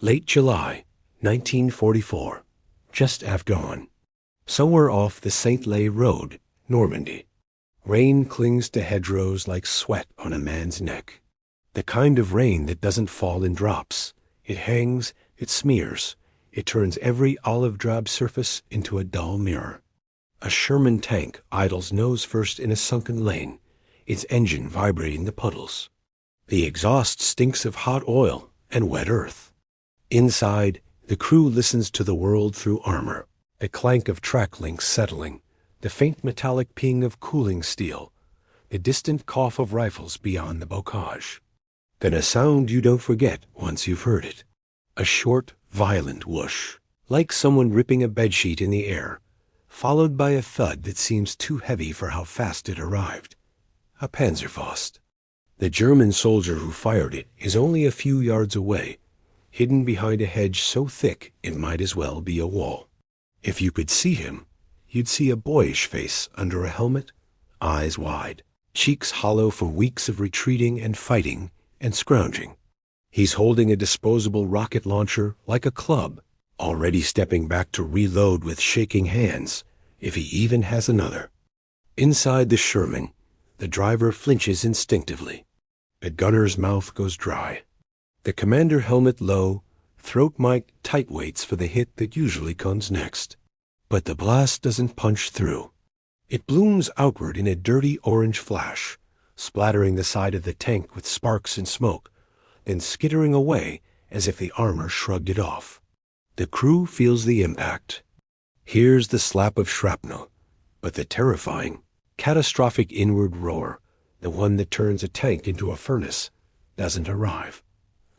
Late July, 1944, just after dawn. Somewhere off the St. Lay Road, Normandy. Rain clings to hedgerows like sweat on a man's neck. The kind of rain that doesn't fall in drops. It hangs, it smears, it turns every olive-drab surface into a dull mirror. A Sherman tank idles nose first in a sunken lane, its engine vibrating the puddles. The exhaust stinks of hot oil and wet earth. Inside, the crew listens to the world through armor, the clank of track links settling, the faint metallic ping of cooling steel, the distant cough of rifles beyond the bocage. Then a sound you don't forget once you've heard it. A short, violent whoosh, like someone ripping a bedsheet in the air, followed by a thud that seems too heavy for how fast it arrived. A Panzerfaust. The German soldier who fired it is only a few yards away, hidden behind a hedge so thick it might as well be a wall. If you could see him, you'd see a boyish face under a helmet, eyes wide, cheeks hollow from weeks of retreating and fighting and scrounging. He's holding a disposable rocket launcher like a club, already stepping back to reload with shaking hands, if he even has another. Inside the Sherman, the driver flinches instinctively. The gunner's mouth goes dry. The commander helmet low, throat mic tight waits for the hit that usually comes next. But the blast doesn't punch through. It blooms outward in a dirty orange flash, splattering the side of the tank with sparks and smoke, then skittering away as if the armor shrugged it off. The crew feels the impact. Here's the slap of shrapnel, but the terrifying, catastrophic inward roar, the one that turns a tank into a furnace, doesn't arrive.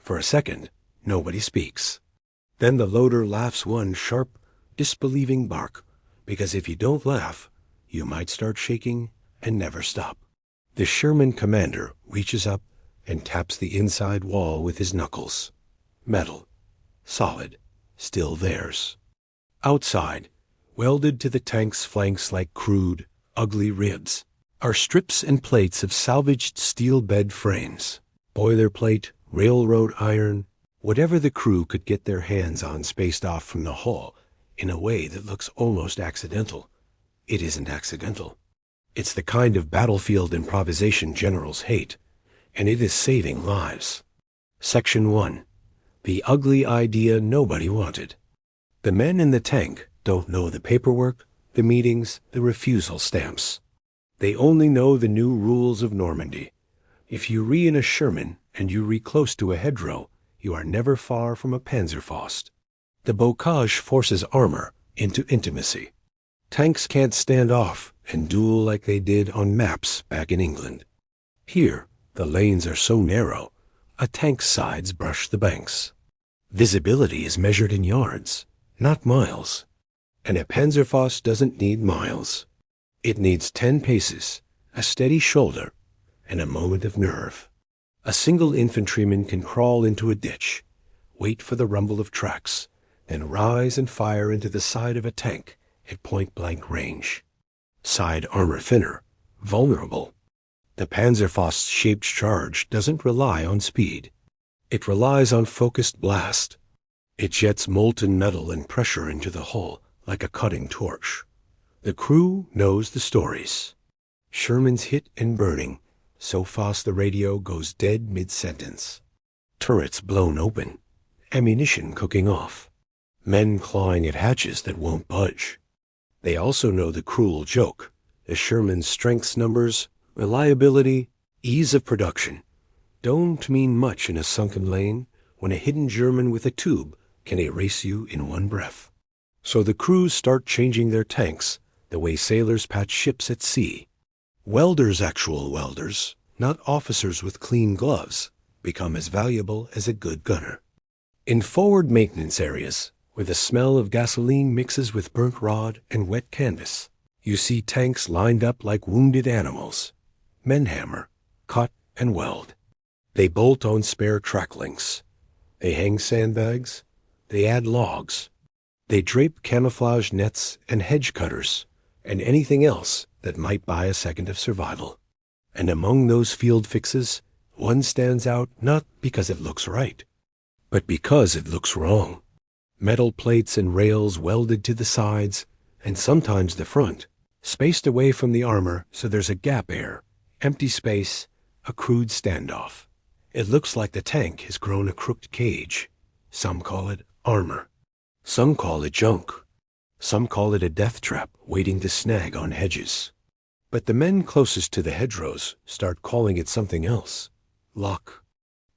For a second, nobody speaks. Then the loader laughs one sharp, disbelieving bark, because if you don't laugh, you might start shaking and never stop. The Sherman commander reaches up and taps the inside wall with his knuckles. Metal. Solid. Still theirs. Outside, welded to the tank's flanks like crude, ugly ribs, are strips and plates of salvaged steel bed frames, boilerplate, railroad iron, whatever the crew could get their hands on spaced off from the hull in a way that looks almost accidental. It isn't accidental. It's the kind of battlefield improvisation generals hate, and it is saving lives. Section 1. The ugly idea nobody wanted. The men in the tank don't know the paperwork, the meetings, the refusal stamps. They only know the new rules of Normandy. If you re in a Sherman and you re close to a hedgerow, you are never far from a Panzerfaust. The bocage forces armor into intimacy. Tanks can't stand off and duel like they did on maps back in England. Here, the lanes are so narrow, a tank's sides brush the banks. Visibility is measured in yards, not miles. And a Panzerfaust doesn't need miles. It needs 10 paces, a steady shoulder, and a moment of nerve. A single infantryman can crawl into a ditch, wait for the rumble of tracks, then rise and fire into the side of a tank at point-blank range. Side armor thinner, vulnerable. The Panzerfaust-shaped charge doesn't rely on speed. It relies on focused blast. It jets molten metal and pressure into the hull like a cutting torch. The crew knows the stories. Sherman's hit and burning, so fast the radio goes dead mid-sentence. Turrets blown open, ammunition cooking off, men clawing at hatches that won't budge. They also know the cruel joke, the Sherman's strengths numbers, reliability, ease of production don't mean much in a sunken lane when a hidden German with a tube can erase you in one breath. So the crews start changing their tanks the way sailors patch ships at sea. Welders, actual welders, not officers with clean gloves, become as valuable as a good gunner. In forward maintenance areas, where the smell of gasoline mixes with burnt rod and wet canvas, you see tanks lined up like wounded animals. Men hammer, cut, and weld. They bolt on spare track links. They hang sandbags. They add logs. They drape camouflage nets and hedge cutters and anything else that might buy a second of survival. And among those field fixes, one stands out not because it looks right, but because it looks wrong. Metal plates and rails welded to the sides, and sometimes the front, spaced away from the armor so there's a gap air, empty space, a crude standoff. It looks like the tank has grown a crooked cage. Some call it armor. Some call it junk. Some call it a death trap waiting to snag on hedges. But the men closest to the hedgerows start calling it something else. Luck.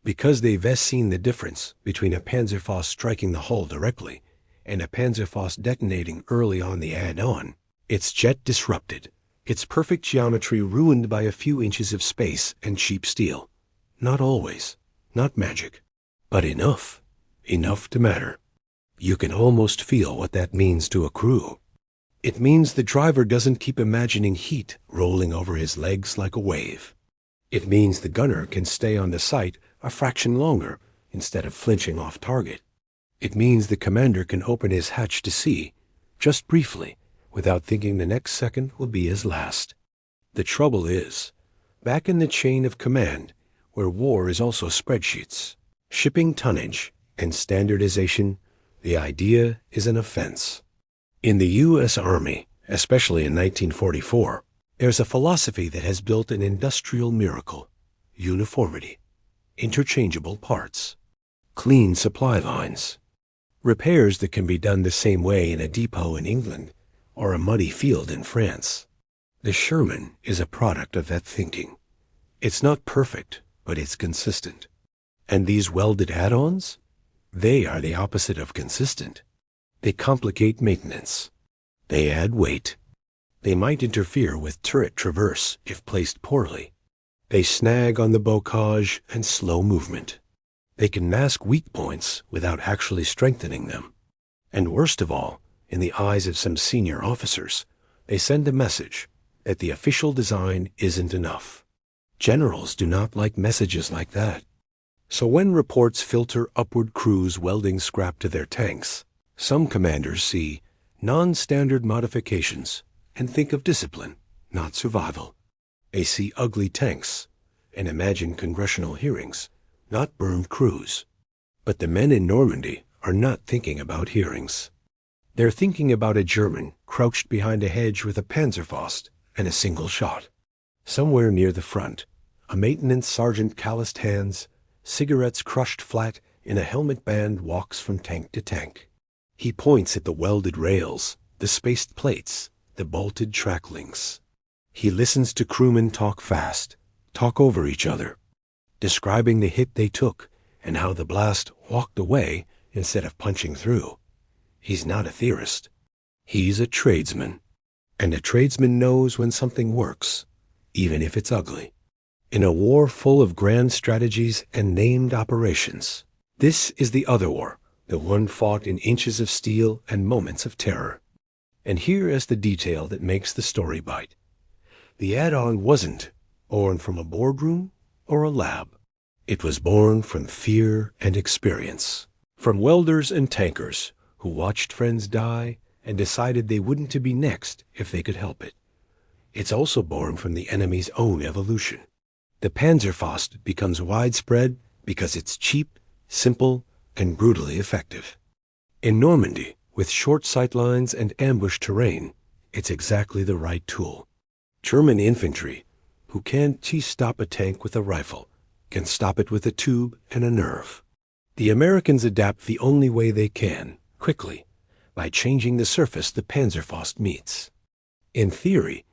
Because they've seen the difference between a Panzerfaust striking the hull directly and a Panzerfaust detonating early on the add-on, its jet disrupted, its perfect geometry ruined by a few inches of space and cheap steel. Not always, not magic, but enough to matter. You can almost feel what that means to a crew. It means the driver doesn't keep imagining heat rolling over his legs like a wave. It means the gunner can stay on the sight a fraction longer instead of flinching off target. It means the commander can open his hatch to sea, just briefly, without thinking the next second will be his last. The trouble is, back in the chain of command, where war is also spreadsheets, shipping tonnage, and standardization, the idea is an offense. In the U.S. Army, especially in 1944, there's a philosophy that has built an industrial miracle: uniformity, interchangeable parts, clean supply lines, repairs that can be done the same way in a depot in England or a muddy field in France. The Sherman is a product of that thinking. It's not perfect, but it's consistent. And these welded add-ons? They are the opposite of consistent. They complicate maintenance. They add weight. They might interfere with turret traverse if placed poorly. They snag on the bocage and slow movement. They can mask weak points without actually strengthening them. And worst of all, in the eyes of some senior officers, they send a message that the official design isn't enough. Generals do not like messages like that. So when reports filter upward crews welding scrap to their tanks, some commanders see non-standard modifications and think of discipline, not survival. They see ugly tanks and imagine congressional hearings, not burned crews. But the men in Normandy are not thinking about hearings. They're thinking about a German crouched behind a hedge with a Panzerfaust and a single shot. Somewhere near the front, a maintenance sergeant, calloused hands, cigarettes crushed flat in a helmet band, walks from tank to tank. He points at the welded rails, the spaced plates, the bolted track links. He listens to crewmen talk fast, talk over each other, describing the hit they took and how the blast walked away instead of punching through. He's not a theorist. He's a tradesman. And a tradesman knows when something works, even if it's ugly. In a war full of grand strategies and named operations, this is the other war, the one fought in inches of steel and moments of terror. And here is the detail that makes the story bite. The add-on wasn't born from a boardroom or a lab. It was born from fear and experience, from welders and tankers who watched friends die and decided they wouldn't to be next if they could help it. It's also born from the enemy's own evolution. The Panzerfaust becomes widespread because it's cheap, simple, and brutally effective. In Normandy, with short sightlines and ambush terrain, it's exactly the right tool. German infantry, who can't stop a tank with a rifle, can stop it with a tube and a nerve. The Americans adapt the only way they can, quickly, by changing the surface the Panzerfaust meets. In theory,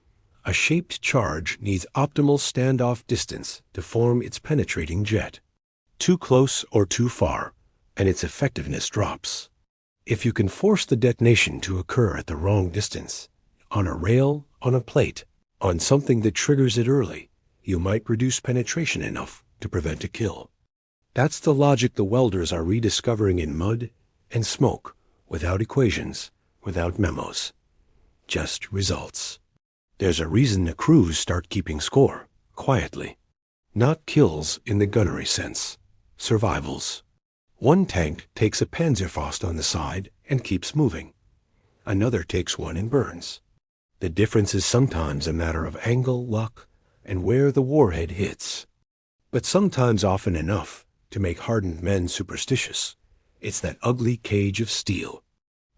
a shaped charge needs optimal standoff distance to form its penetrating jet. Too close or too far, and its effectiveness drops. If you can force the detonation to occur at the wrong distance, on a rail, on a plate, on something that triggers it early, you might reduce penetration enough to prevent a kill. That's the logic the welders are rediscovering in mud and smoke, without equations, without memos. Just results. There's a reason the crews start keeping score, quietly. Not kills in the gunnery sense, survivals. One tank takes a Panzerfaust on the side and keeps moving. Another takes one and burns. The difference is sometimes a matter of angle, luck, and where the warhead hits. But sometimes often enough to make hardened men superstitious. It's that ugly cage of steel.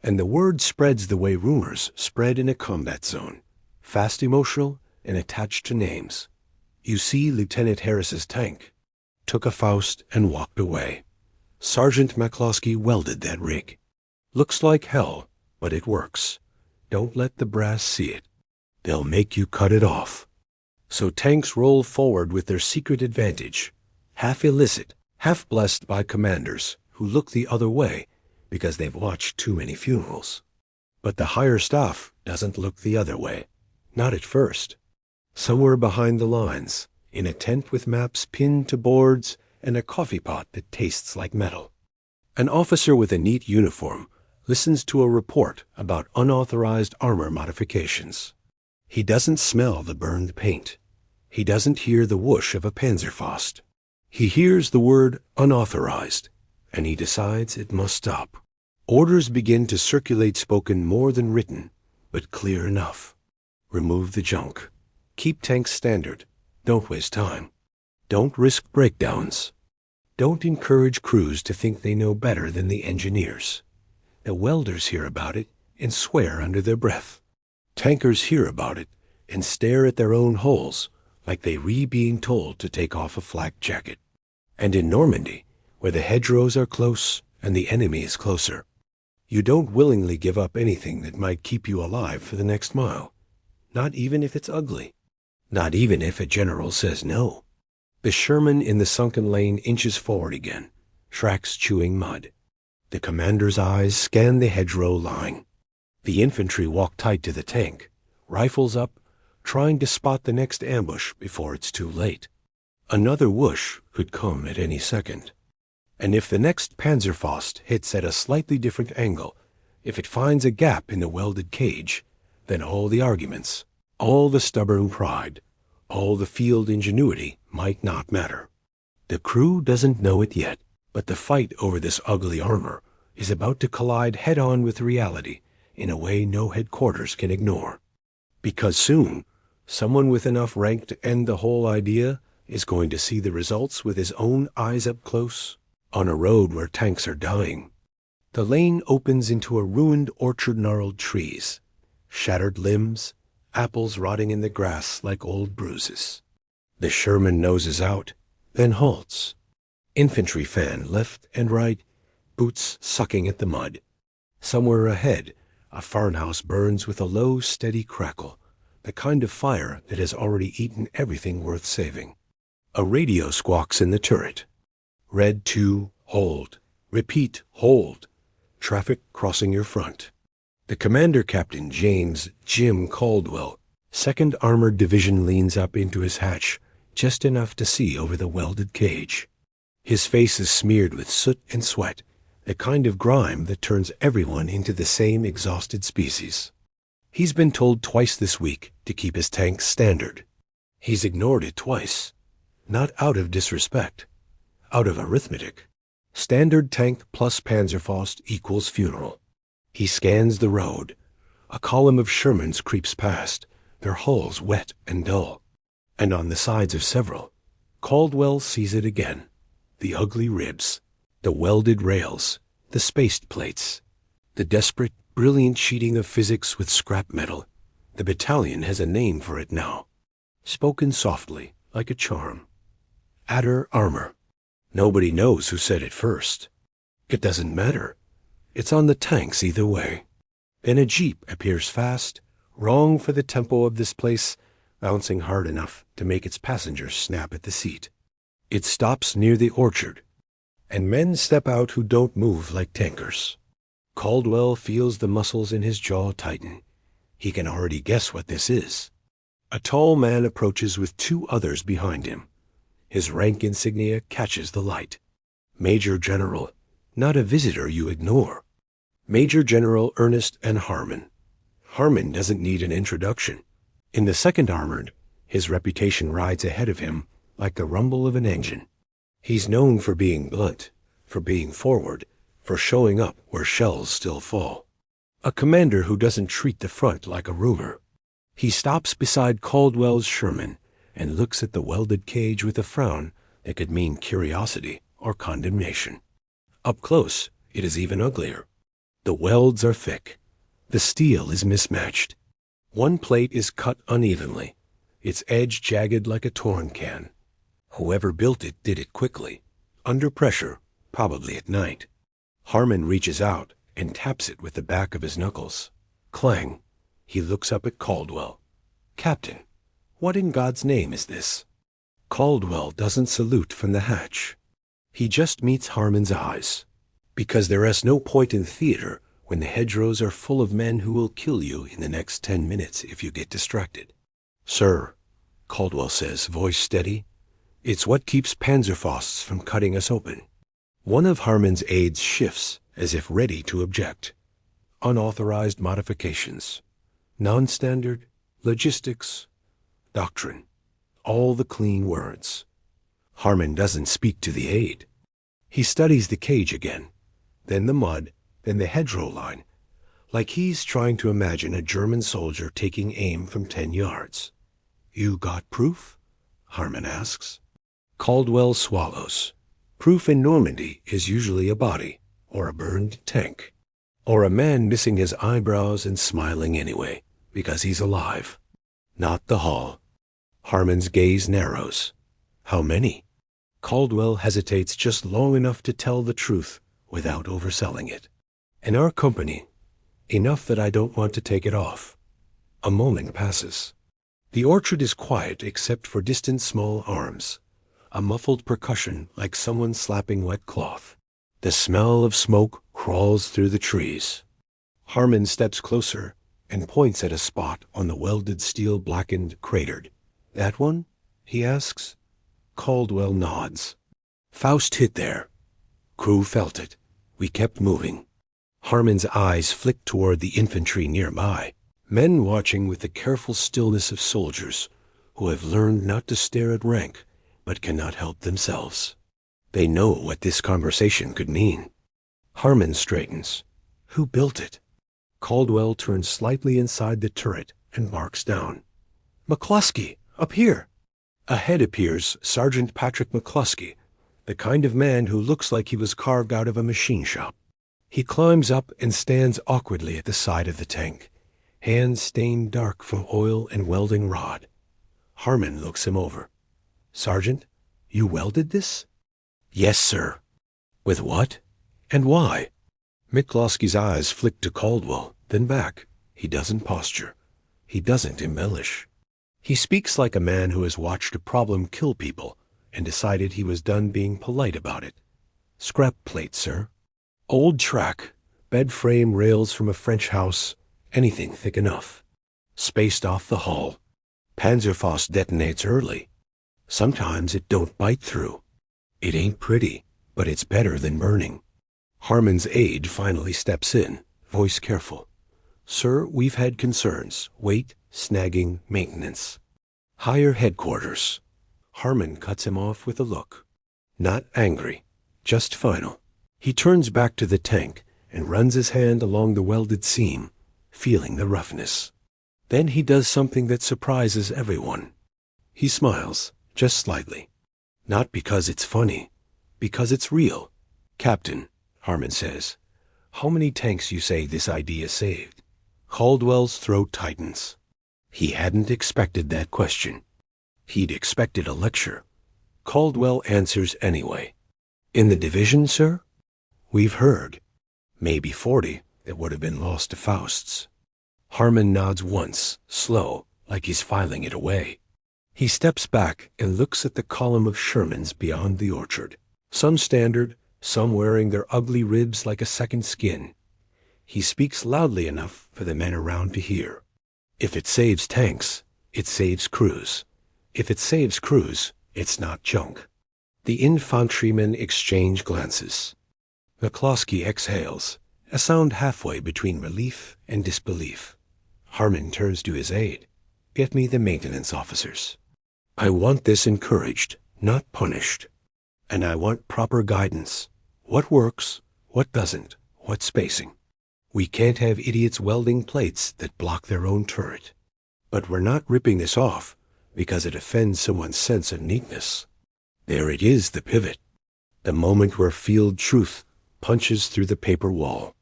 And the word spreads the way rumors spread in a combat zone, fast emotional and attached to names. You see Lieutenant Harris's tank. Took a Faust and walked away. Sergeant McCloskey welded that rig. Looks like hell, but it works. Don't let the brass see it. They'll make you cut it off. So tanks roll forward with their secret advantage, half illicit, half blessed by commanders who look the other way because they've watched too many funerals. But the higher staff doesn't look the other way, not at first. Somewhere behind the lines, in a tent with maps pinned to boards and a coffee pot that tastes like metal, an officer with a neat uniform listens to a report about unauthorized armor modifications. He doesn't smell the burned paint. He doesn't hear the whoosh of a Panzerfaust. He hears the word unauthorized, and he decides it must stop. Orders begin to circulate, spoken more than written, but clear enough. Remove the junk. Keep tanks standard. Don't waste time. Don't risk breakdowns. Don't encourage crews to think they know better than the engineers. The welders hear about it and swear under their breath. Tankers hear about it and stare at their own holes like they being told to take off a flak jacket. And in Normandy, where the hedgerows are close and the enemy is closer, you don't willingly give up anything that might keep you alive for the next mile, not even if it's ugly, not even if a general says no. The Sherman in the sunken lane inches forward again, tracks chewing mud. The commander's eyes scan the hedgerow line. The infantry walk tight to the tank, rifles up, trying to spot the next ambush before it's too late. Another whoosh could come at any second. And if the next Panzerfaust hits at a slightly different angle, if it finds a gap in the welded cage, then all the arguments, all the stubborn pride, all the field ingenuity might not matter. The crew doesn't know it yet, but the fight over this ugly armor is about to collide head-on with reality in a way no headquarters can ignore. Because soon, someone with enough rank to end the whole idea is going to see the results with his own eyes up close, on a road where tanks are dying. The lane opens into a ruined orchard, gnarled trees, shattered limbs, apples rotting in the grass like old bruises. The Sherman noses out, then halts. Infantry fan left and right, boots sucking at the mud. Somewhere ahead, a farmhouse burns with a low, steady crackle, the kind of fire that has already eaten everything worth saving. A radio squawks in the turret. Red 2, hold. Repeat, hold. Traffic crossing your front. The commander, Captain Jim Caldwell, 2nd Armored Division, leans up into his hatch, just enough to see over the welded cage. His face is smeared with soot and sweat, the kind of grime that turns everyone into the same exhausted species. He's been told twice this week to keep his tank standard. He's ignored it twice, not out of disrespect, out of arithmetic. Standard tank plus Panzerfaust equals funeral. He scans the road. A column of Shermans creeps past, their hulls wet and dull. And on the sides of several, Caldwell sees it again. The ugly ribs, the welded rails, the spaced plates, the desperate, brilliant cheating of physics with scrap metal. The battalion has a name for it now. Spoken softly, like a charm. Adder armor. Nobody knows who said it first. It doesn't matter. It's on the tanks either way. Then a jeep appears fast, wrong for the tempo of this place, bouncing hard enough to make its passengers snap at the seat. It stops near the orchard, and men step out who don't move like tankers. Caldwell feels the muscles in his jaw tighten. He can already guess what this is. A tall man approaches with 2 others behind him. His rank insignia catches the light. Major General, not a visitor you ignore. Major General Ernest N. Harmon. Harmon doesn't need an introduction. In the 2nd Armored, his reputation rides ahead of him like the rumble of an engine. He's known for being blunt, for being forward, for showing up where shells still fall. A commander who doesn't treat the front like a rumor. He stops beside Caldwell's Sherman and looks at the welded cage with a frown that could mean curiosity or condemnation. Up close, it is even uglier. The welds are thick. The steel is mismatched. One plate is cut unevenly, its edge jagged like a torn can. Whoever built it did it quickly, under pressure, probably at night. Harmon reaches out and taps it with the back of his knuckles. Clang. He looks up at Caldwell. "Captain, what in God's name is this?" Caldwell doesn't salute from the hatch. He just meets Harmon's eyes. Because there is no point in theater when the hedgerows are full of men who will kill you in the next 10 minutes if you get distracted. "Sir," Caldwell says, voice steady, "it's what keeps Panzerfausts from cutting us open." One of Harmon's aides shifts as if ready to object. Unauthorized modifications. Nonstandard, logistics, doctrine. All the clean words. Harmon doesn't speak to the aide. He studies the cage again, then the mud, then the hedgerow line, like he's trying to imagine a German soldier taking aim from 10 yards. "You got proof?" Harmon asks. Caldwell swallows. Proof in Normandy is usually a body, or a burned tank, or a man missing his eyebrows and smiling anyway, because he's alive. Not the hull. Harmon's gaze narrows. How many? Caldwell hesitates just long enough to tell the truth without overselling it. "In our company, enough that I don't want to take it off." A moment passes. The orchard is quiet except for distant small arms, a muffled percussion like someone slapping wet cloth. The smell of smoke crawls through the trees. Harmon steps closer and points at a spot on the welded steel blackened, cratered. "That one?" he asks. Caldwell nods. "Faust hit there. Crew felt it. We kept moving." Harmon's eyes flick toward the infantry nearby, men watching with the careful stillness of soldiers who have learned not to stare at rank but cannot help themselves. They know what this conversation could mean. Harmon straightens. "Who built it?" Caldwell turns slightly inside the turret and barks down. "McCloskey, up here!" Ahead appears Sergeant Patrick McCloskey, the kind of man who looks like he was carved out of a machine shop. He climbs up and stands awkwardly at the side of the tank, hands stained dark from oil and welding rod. Harmon looks him over. "Sergeant, you welded this?" "Yes, sir." "With what? And why?" McCloskey's eyes flick to Caldwell, then back. He doesn't posture. He doesn't embellish. He speaks like a man who has watched a problem kill people and decided he was done being polite about it. "Scrap plate, sir. Old track, bed frame rails from a French house, anything thick enough. Spaced off the hull. Panzerfaust detonates early. Sometimes it don't bite through. It ain't pretty, but it's better than burning." Harmon's aide finally steps in, voice careful. "Sir, we've had concerns. Weight, snagging, maintenance. Higher headquarters." Harmon cuts him off with a look. Not angry, just final. He turns back to the tank and runs his hand along the welded seam, feeling the roughness. Then he does something that surprises everyone. He smiles, just slightly. Not because it's funny, because it's real. "Captain," Harmon says, "how many tanks you say this idea saved?" Caldwell's throat tightens. He hadn't expected that question. He'd expected a lecture. Caldwell answers anyway. "In the division, sir?" "We've heard. Maybe 40 that would have been lost to Fausts." Harmon nods once, slow, like he's filing it away. He steps back and looks at the column of Shermans beyond the orchard. Some standard, some wearing their ugly ribs like a second skin. He speaks loudly enough for the men around to hear. If it saves tanks, it saves crews. If it saves crews, it's not junk. The infantrymen exchange glances. McCloskey exhales, a sound halfway between relief and disbelief. Harmon turns to his aide. "Get me the maintenance officers. I want this encouraged, not punished. And I want proper guidance. What works, what doesn't, what spacing. We can't have idiots welding plates that block their own turret. But we're not ripping this off because it offends someone's sense of neatness. There it is, the pivot. the moment where field truth punches through the paper wall.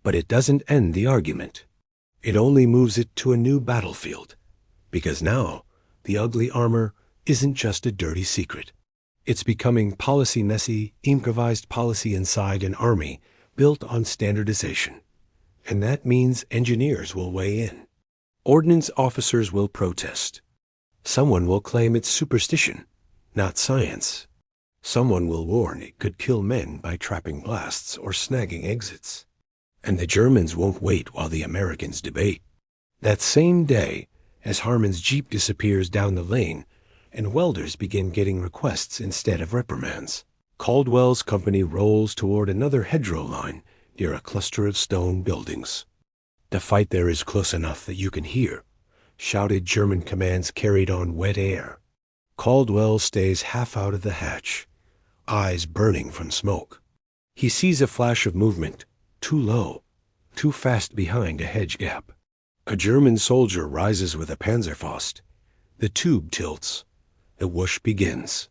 But it doesn't end the argument. It only moves it to a new battlefield, because now the ugly armor isn't just a dirty secret. It's becoming policy-messy, improvised policy inside an army built on standardization. And that means engineers will weigh in. Ordnance officers will protest. Someone will claim it's superstition, not science. Someone will warn it could kill men by trapping blasts or snagging exits. And the Germans won't wait while the Americans debate. That same day, as Harmon's Jeep disappears down the lane, and welders begin getting requests instead of reprimands, Caldwell's company rolls toward another hedgerow line near a cluster of stone buildings. The fight there is close enough that you can hear shouted German commands carried on wet air. Caldwell stays half out of the hatch, eyes burning from smoke. He sees a flash of movement, too low, too fast behind a hedge gap. A German soldier rises with a Panzerfaust. The tube tilts. The whoosh begins.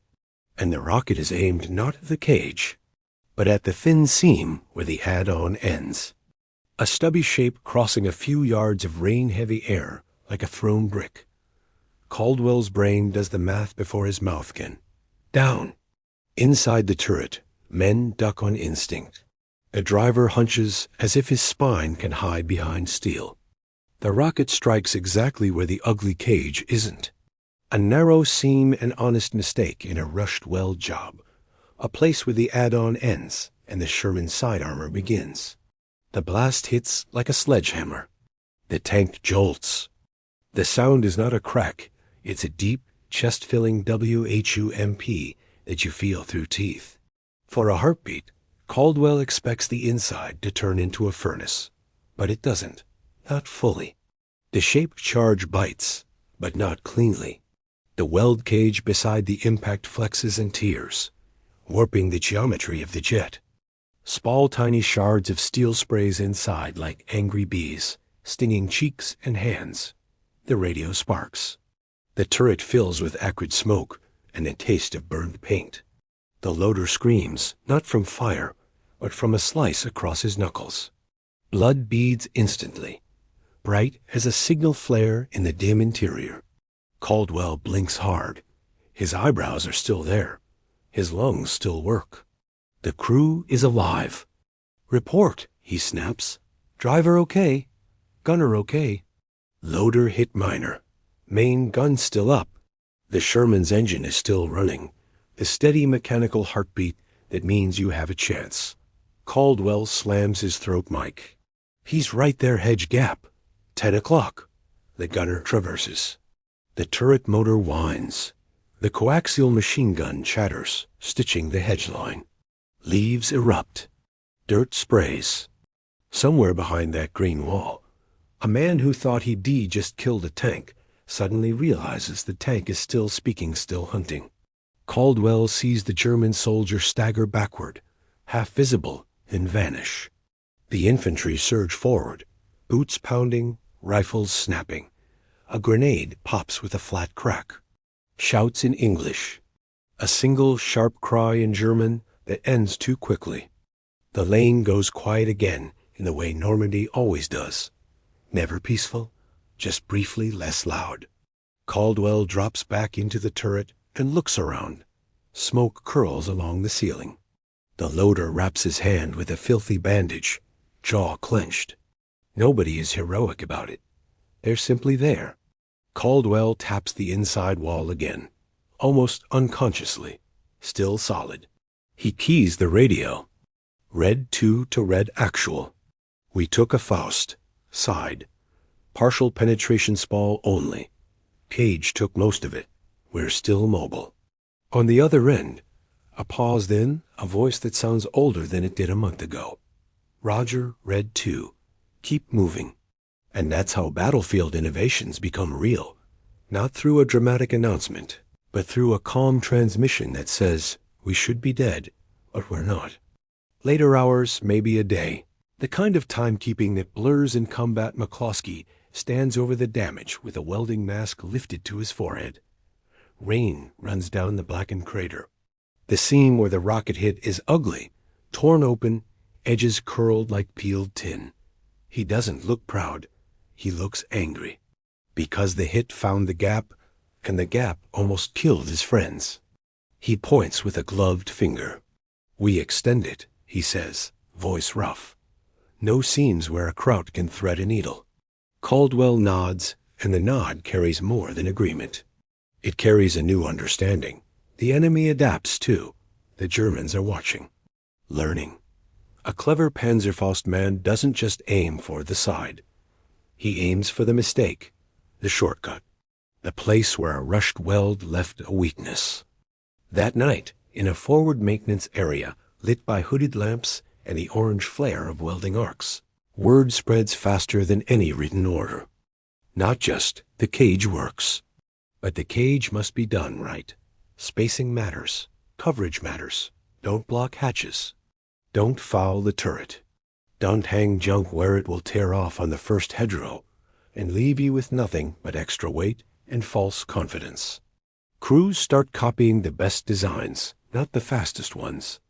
And the rocket is aimed not at the cage, but at the thin seam where the add-on ends. A stubby shape crossing a few yards of rain-heavy air like a thrown brick. Caldwell's brain does the math before his mouth can. Down. Inside the turret, men duck on instinct. The driver hunches as if his spine can hide behind steel. The rocket strikes exactly where the ugly cage isn't. A narrow seam, an honest mistake in a rushed weld job. A place where the add-on ends and the Sherman side armor begins. The blast hits like a sledgehammer. The tank jolts. The sound is not a crack. It's a deep, chest-filling WWII that you feel through teeth. For a heartbeat, Caldwell expects the inside to turn into a furnace. But it doesn't. Not fully. The shaped charge bites, but not cleanly. The weld cage beside the impact flexes and tears, warping the geometry of the jet. Small tiny shards of steel sprays inside like angry bees, stinging cheeks and hands. The radio sparks. The turret fills with acrid smoke and a taste of burned paint. The loader screams, not from fire, but from a slice across his knuckles. Blood beads instantly, bright as a signal flare in the dim interior. Caldwell blinks hard. His eyebrows are still there. His lungs still work. The crew is alive. Report, he snaps. Driver okay. Gunner okay. Loader hit minor. Main gun still up. The Sherman's engine is still running. The steady mechanical heartbeat that means you have a chance. Caldwell slams his throat mic. He's right there, hedge gap. 10 o'clock. The gunner traverses. The turret motor whines. The coaxial machine gun chatters, stitching the hedge line. Leaves erupt. Dirt sprays. Somewhere behind that green wall, a man who thought he'd just killed a tank suddenly realizes the tank is still speaking, still hunting. Caldwell sees the German soldier stagger backward, half visible, and vanish. The infantry surge forward, boots pounding, rifles snapping. A grenade pops with a flat crack. Shouts in English. A single sharp cry in German that ends too quickly. The lane goes quiet again in the way Normandy always does. Never peaceful, just briefly less loud. Caldwell drops back into the turret and looks around. Smoke curls along the ceiling. The loader wraps his hand with a filthy bandage, jaw clenched. Nobody is heroic about it. They're simply there. Caldwell taps the inside wall again, almost unconsciously, still solid. He keys the radio. Red 2 to red actual. We took a Faust. Side. Partial penetration spall only. Cage took most of it. We're still mobile. On the other end, a pause, then a voice that sounds older than it did a month ago. Roger, Red 2. Keep moving. And that's how battlefield innovations become real. Not through a dramatic announcement, but through a calm transmission that says, we should be dead, but we're not. Later hours, maybe a day. The kind of timekeeping that blurs in combat. McCloskey stands over the damage with a welding mask lifted to his forehead. Rain runs down the blackened crater. The seam where the rocket hit is ugly, torn open, edges curled like peeled tin. He doesn't look proud. He looks angry. Because the hit found the gap, and the gap almost killed his friends. He points with a gloved finger. "We extend it," he says, voice rough. No seams where a kraut can thread a needle. Caldwell nods, and the nod carries more than agreement. It carries a new understanding. The enemy adapts, too. The Germans are watching. Learning. A clever Panzerfaust man doesn't just aim for the side. He aims for the mistake, the shortcut, the place where a rushed weld left a weakness. That night, in a forward maintenance area lit by hooded lamps and the orange flare of welding arcs, word spreads faster than any written order. Not just, the cage works. But the cage must be done right. Spacing matters. Coverage matters. Don't block hatches. Don't foul the turret. Don't hang junk where it will tear off on the first hedgerow and leave you with nothing but extra weight and false confidence. Crews start copying the best designs, not the fastest ones.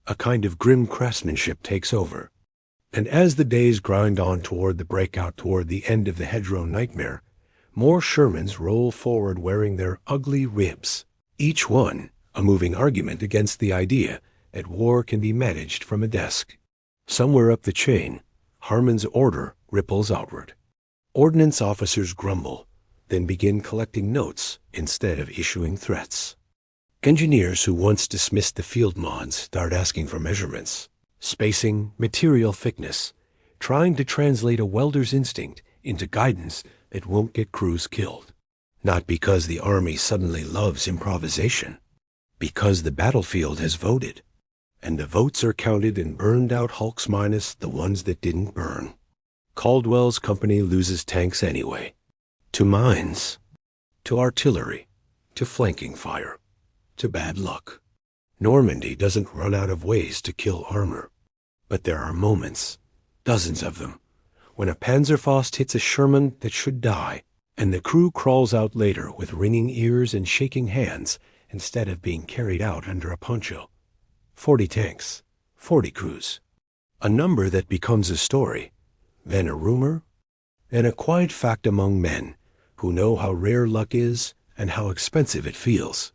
A kind of grim craftsmanship takes over. And as the days grind on toward the breakout toward the end of the hedgerow nightmare, more Shermans roll forward wearing their ugly ribs, each one a moving argument against the idea that war can be managed from a desk. Somewhere up the chain, Harmon's order ripples outward. Ordnance officers grumble, then begin collecting notes instead of issuing threats. Engineers who once dismissed the field mods start asking for measurements, spacing, material thickness, trying to translate a welder's instinct into guidance that won't get crews killed. Not because the Army suddenly loves improvisation, because the battlefield has voted, and the votes are counted and burned out hulks minus the ones that didn't burn. Caldwell's company loses tanks anyway. To mines, to artillery, to flanking fire, to bad luck. Normandy doesn't run out of ways to kill armor. But there are moments, dozens of them, when a Panzerfaust hits a Sherman that should die, and the crew crawls out later with ringing ears and shaking hands instead of being carried out under a poncho. 40 tanks, 40 crews. A number that becomes a story, then a rumor, then a quiet fact among men who know how rare luck is and how expensive it feels.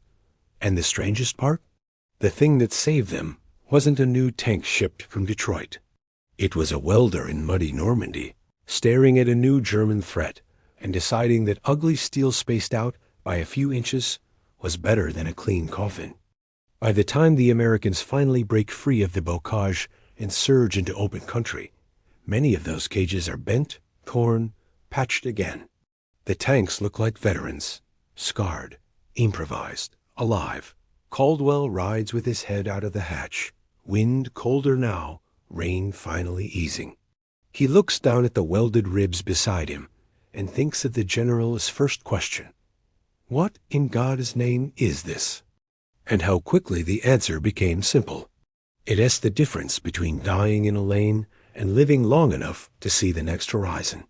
And the strangest part? The thing that saved them wasn't a new tank shipped from Detroit. It was a welder in muddy Normandy, staring at a new German threat and deciding that ugly steel spaced out by a few inches was better than a clean coffin. By the time the Americans finally break free of the bocage and surge into open country, many of those cages are bent, torn, patched again. The tanks look like veterans, scarred, improvised, alive. Caldwell rides with his head out of the hatch, wind colder now, rain finally easing. He looks down at the welded ribs beside him and thinks of the general's first question. What in God's name is this? And how quickly the answer became simple. It is the difference between dying in a lane and living long enough to see the next horizon.